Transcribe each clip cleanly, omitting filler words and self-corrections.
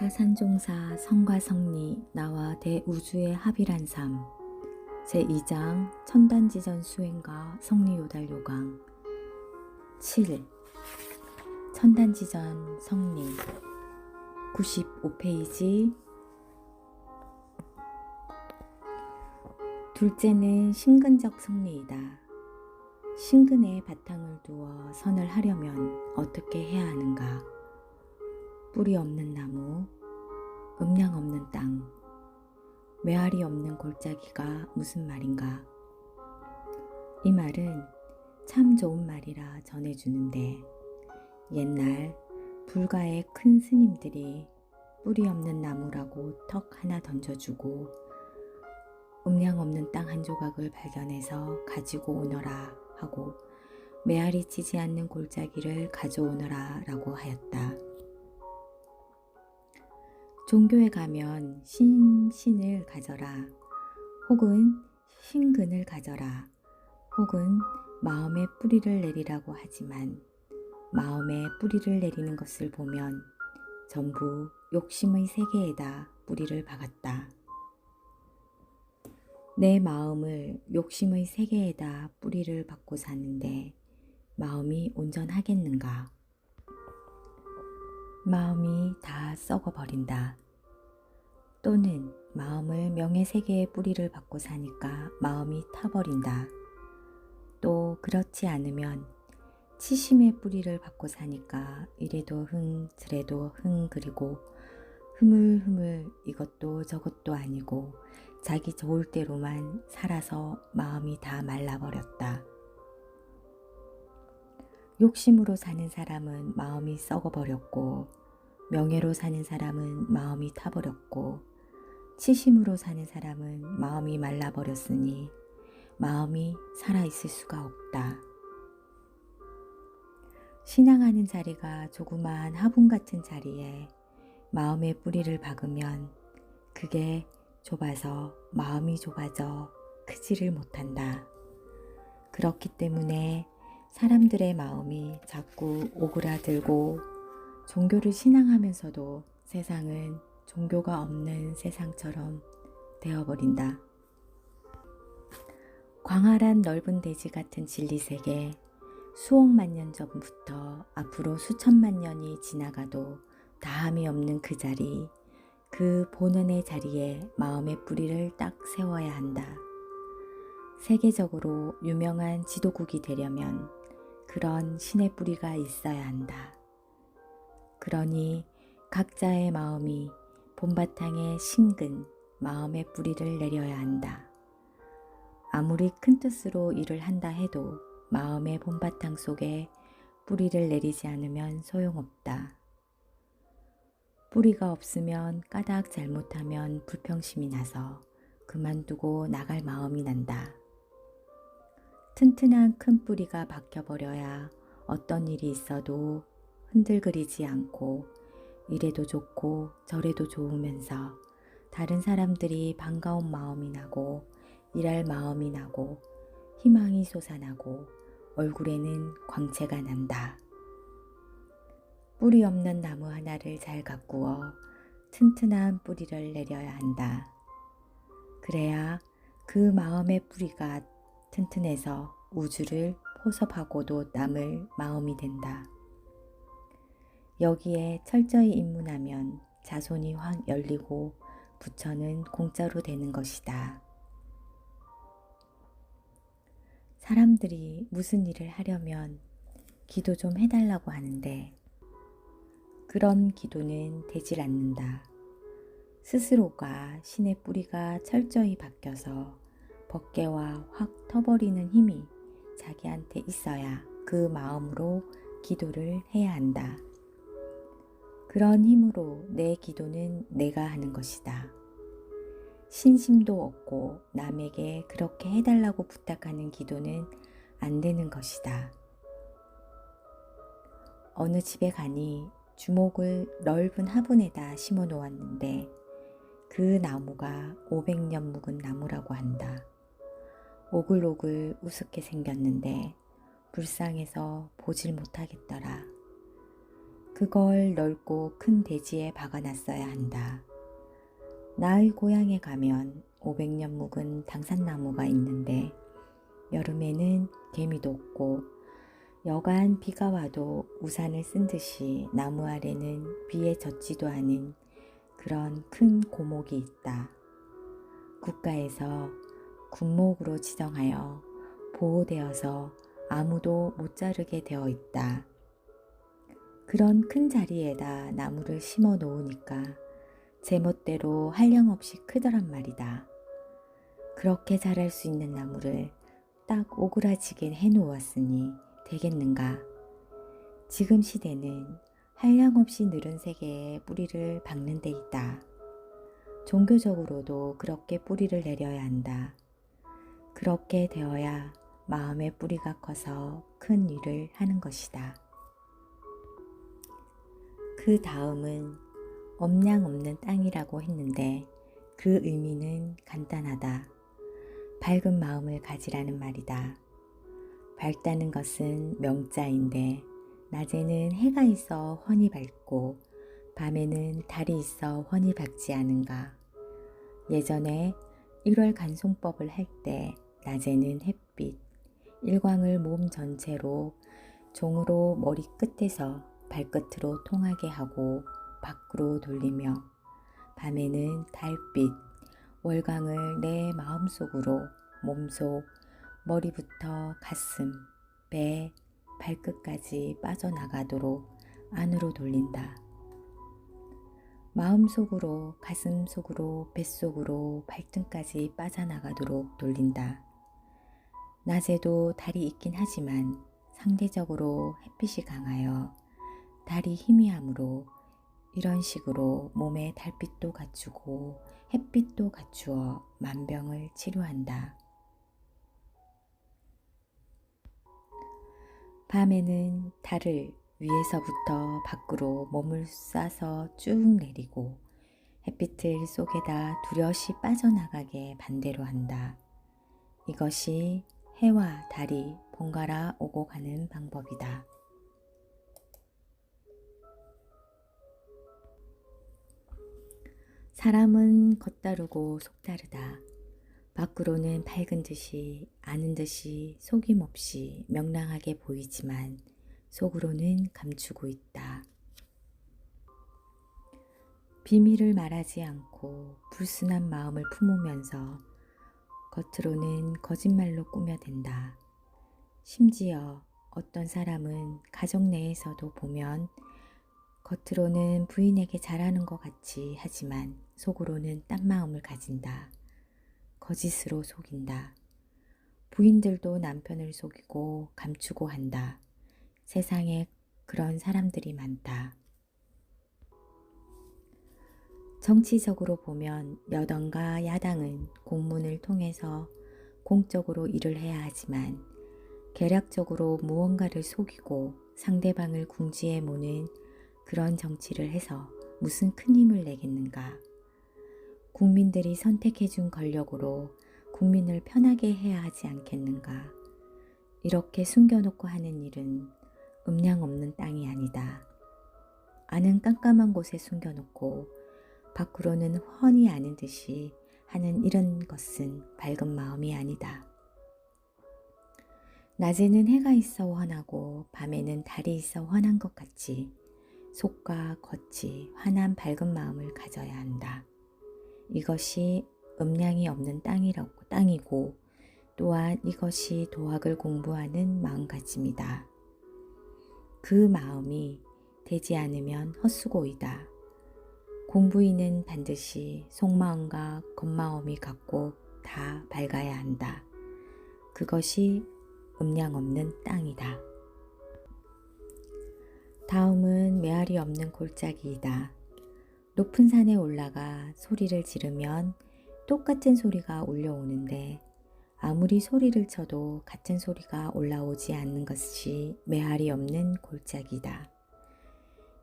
타산종사 성과 성리 나와 대우주의 합일한 삶 제2장 천단지전 수행과 성리요달 요강 7. 천단지전 성리 95페이지. 둘째는 신근적 성리이다. 신근에 바탕을 두어 선을 하려면 어떻게 해야 하는가? 뿌리 없는 나무, 음량 없는 땅, 메아리 없는 골짜기가 무슨 말인가? 이 말은 참 좋은 말이라 전해주는데 옛날 불가의 큰 스님들이 뿌리 없는 나무라고 턱 하나 던져주고 음량 없는 땅 한 조각을 발견해서 가지고 오너라 하고 메아리 치지 않는 골짜기를 가져오너라 라고 하였다. 종교에 가면 신을 가져라, 혹은 신근을 가져라, 혹은 마음의 뿌리를 내리라고 하지만 마음의 뿌리를 내리는 것을 보면 전부 욕심의 세계에다 뿌리를 박았다. 내 마음을 욕심의 세계에다 뿌리를 박고 사는데 마음이 온전하겠는가? 마음이 다 썩어버린다. 또는 마음을 명예세계에 뿌리를 박고 사니까 마음이 타버린다. 또 그렇지 않으면 치심의 뿌리를 박고 사니까 이래도 흥 저래도 흥 그리고 흐물흐물 이것도 저것도 아니고 자기 좋을 대로만 살아서 마음이 다 말라버렸다. 욕심으로 사는 사람은 마음이 썩어버렸고 명예로 사는 사람은 마음이 타버렸고 치심으로 사는 사람은 마음이 말라버렸으니 마음이 살아있을 수가 없다. 신앙하는 자리가 조그마한 화분 같은 자리에 마음의 뿌리를 박으면 그게 좁아서 마음이 좁아져 크지를 못한다. 그렇기 때문에 사람들의 마음이 자꾸 오그라들고 종교를 신앙하면서도 세상은 종교가 없는 세상처럼 되어버린다. 광활한 넓은 대지 같은 진리세계, 수억만 년 전부터 앞으로 수천만 년이 지나가도 다함이 없는 그 자리, 그 본원의 자리에 마음의 뿌리를 딱 세워야 한다. 세계적으로 유명한 지도국이 되려면 그런 신의 뿌리가 있어야 한다. 그러니 각자의 마음이 본바탕에 신근, 마음의 뿌리를 내려야 한다. 아무리 큰 뜻으로 일을 한다 해도 마음의 본바탕 속에 뿌리를 내리지 않으면 소용없다. 뿌리가 없으면 까닭 잘못하면 불평심이 나서 그만두고 나갈 마음이 난다. 튼튼한 큰 뿌리가 박혀버려야 어떤 일이 있어도 흔들거리지 않고 이래도 좋고 저래도 좋으면서 다른 사람들이 반가운 마음이 나고 일할 마음이 나고 희망이 솟아나고 얼굴에는 광채가 난다. 뿌리 없는 나무 하나를 잘 가꾸어 튼튼한 뿌리를 내려야 한다. 그래야 그 마음의 뿌리가 튼튼해서 우주를 포섭하고도 남을 마음이 된다. 여기에 철저히 입문하면 자손이 확 열리고 부처는 공짜로 되는 것이다. 사람들이 무슨 일을 하려면 기도 좀 해달라고 하는데 그런 기도는 되질 않는다. 스스로가 신의 뿌리가 철저히 박혀서 벗개와 확 터버리는 힘이 자기한테 있어야 그 마음으로 기도를 해야 한다. 그런 힘으로 내 기도는 내가 하는 것이다. 신심도 없고 남에게 그렇게 해달라고 부탁하는 기도는 안 되는 것이다. 어느 집에 가니 주목을 넓은 화분에다 심어 놓았는데 그 나무가 500년 묵은 나무라고 한다. 오글오글 우습게 생겼는데 불쌍해서 보질 못하겠더라. 그걸 넓고 큰 대지에 박아놨어야 한다. 나의 고향에 가면 500년 묵은 당산나무가 있는데 여름에는 개미도 없고 여간 비가 와도 우산을 쓴 듯이 나무 아래는 비에 젖지도 않은 그런 큰 고목이 있다. 국가에서 군목으로 지정하여 보호되어서 아무도 못 자르게 되어 있다. 그런 큰 자리에다 나무를 심어 놓으니까 제멋대로 한량없이 크더란 말이다. 그렇게 자랄 수 있는 나무를 딱 오그라지게 해놓았으니 되겠는가? 지금 시대는 한량없이 늘은 세계에 뿌리를 박는 데 있다. 종교적으로도 그렇게 뿌리를 내려야 한다. 그렇게 되어야 마음의 뿌리가 커서 큰 일을 하는 것이다. 그 다음은 엄냥 없는 땅이라고 했는데 그 의미는 간단하다. 밝은 마음을 가지라는 말이다. 밝다는 것은 명자인데 낮에는 해가 있어 훤히 밝고 밤에는 달이 있어 훤히 밝지 않은가. 예전에 1월 간송법을 할 때 낮에는 햇빛, 일광을 몸 전체로 종으로 머리 끝에서 발끝으로 통하게 하고 밖으로 돌리며 밤에는 달빛, 월광을 내 마음속으로 몸속, 머리부터 가슴, 배, 발끝까지 빠져나가도록 안으로 돌린다. 마음속으로, 가슴속으로, 뱃속으로, 발등까지 빠져나가도록 돌린다. 낮에도 달이 있긴 하지만 상대적으로 햇빛이 강하여 달이 희미하므로 이런 식으로 몸에 달빛도 갖추고 햇빛도 갖추어 만병을 치료한다. 밤에는 달을 위에서부터 밖으로 몸을 쏴서 쭉 내리고 햇빛을 속에다 두렷이 빠져나가게 반대로 한다. 이것이 해와 달이 번갈아 오고 가는 방법이다. 사람은 겉다르고 속다르다. 밖으로는 밝은 듯이 아는 듯이 속임없이 명랑하게 보이지만 속으로는 감추고 있다. 비밀을 말하지 않고 불순한 마음을 품으면서 겉으로는 거짓말로 꾸며댄다. 심지어 어떤 사람은 가정 내에서도 보면 겉으로는 부인에게 잘하는 것 같이 하지만 속으로는 딴 마음을 가진다. 거짓으로 속인다. 부인들도 남편을 속이고 감추고 한다. 세상에 그런 사람들이 많다. 정치적으로 보면 여당과 야당은 공문을 통해서 공적으로 일을 해야 하지만 계략적으로 무언가를 속이고 상대방을 궁지에 모는 그런 정치를 해서 무슨 큰 힘을 내겠는가. 국민들이 선택해준 권력으로 국민을 편하게 해야 하지 않겠는가. 이렇게 숨겨놓고 하는 일은 음량 없는 땅이 아니다. 아는 깜깜한 곳에 숨겨놓고 밖으로는 훤히 아는 듯이 하는 이런 것은 밝은 마음이 아니다. 낮에는 해가 있어 환하고 밤에는 달이 있어 환한 것 같이 속과 겉이 환한 밝은 마음을 가져야 한다. 이것이 음량이 없는 땅이고 또한 이것이 도학을 공부하는 마음가짐이다. 그 마음이 되지 않으면 헛수고이다. 공부인은 반드시 속마음과 겉마음이 같고 다 밝아야 한다. 그것이 음량 없는 땅이다. 다음은 메아리 없는 골짜기이다. 높은 산에 올라가 소리를 지르면 똑같은 소리가 울려오는데 아무리 소리를 쳐도 같은 소리가 올라오지 않는 것이 메아리 없는 골짜기다.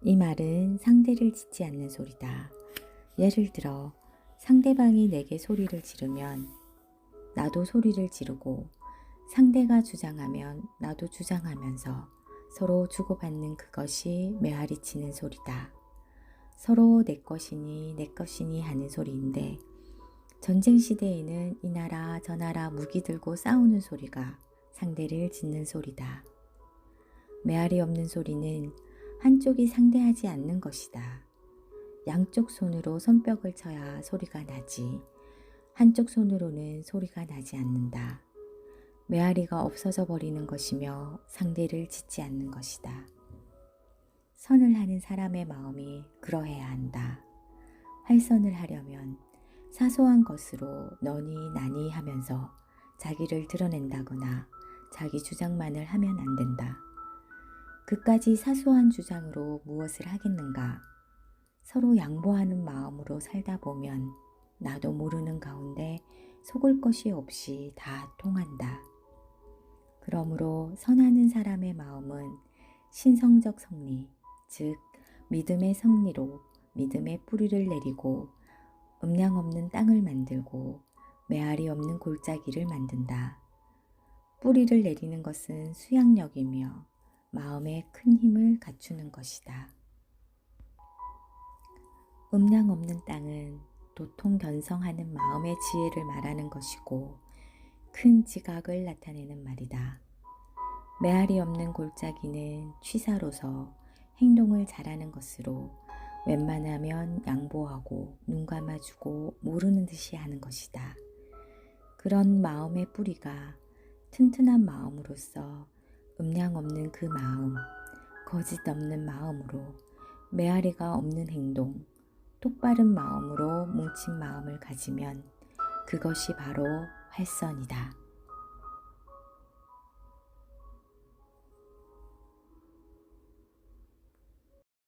이 말은 상대를 짓지 않는 소리다. 예를 들어 상대방이 내게 소리를 지르면 나도 소리를 지르고 상대가 주장하면 나도 주장하면서 서로 주고받는 그것이 메아리 치는 소리다. 서로 내 것이니 내 것이니 하는 소리인데 전쟁 시대에는 이 나라 저 나라 무기 들고 싸우는 소리가 상대를 짓는 소리다. 메아리 없는 소리는 한쪽이 상대하지 않는 것이다. 양쪽 손으로 손뼉을 쳐야 소리가 나지 한쪽 손으로는 소리가 나지 않는다. 메아리가 없어져 버리는 것이며 상대를 짓지 않는 것이다. 선을 하는 사람의 마음이 그러해야 한다. 활선을 하려면 사소한 것으로 너니 나니 하면서 자기를 드러낸다거나 자기 주장만을 하면 안 된다. 그까지 사소한 주장으로 무엇을 하겠는가? 서로 양보하는 마음으로 살다 보면 나도 모르는 가운데 속을 것이 없이 다 통한다. 그러므로 선하는 사람의 마음은 신성적 성리, 즉 믿음의 성리로 믿음의 뿌리를 내리고 음량 없는 땅을 만들고 메아리 없는 골짜기를 만든다. 뿌리를 내리는 것은 수양력이며 마음에 큰 힘을 갖추는 것이다. 음량 없는 땅은 도통 견성하는 마음의 지혜를 말하는 것이고 큰 지각을 나타내는 말이다. 메아리 없는 골짜기는 취사로서 행동을 잘하는 것으로 웬만하면 양보하고 눈 감아주고 모르는 듯이 하는 것이다. 그런 마음의 뿌리가 튼튼한 마음으로서 음량 없는 그 마음, 거짓 없는 마음으로 메아리가 없는 행동, 똑바른 마음으로 뭉친 마음을 가지면 그것이 바로 활선이다.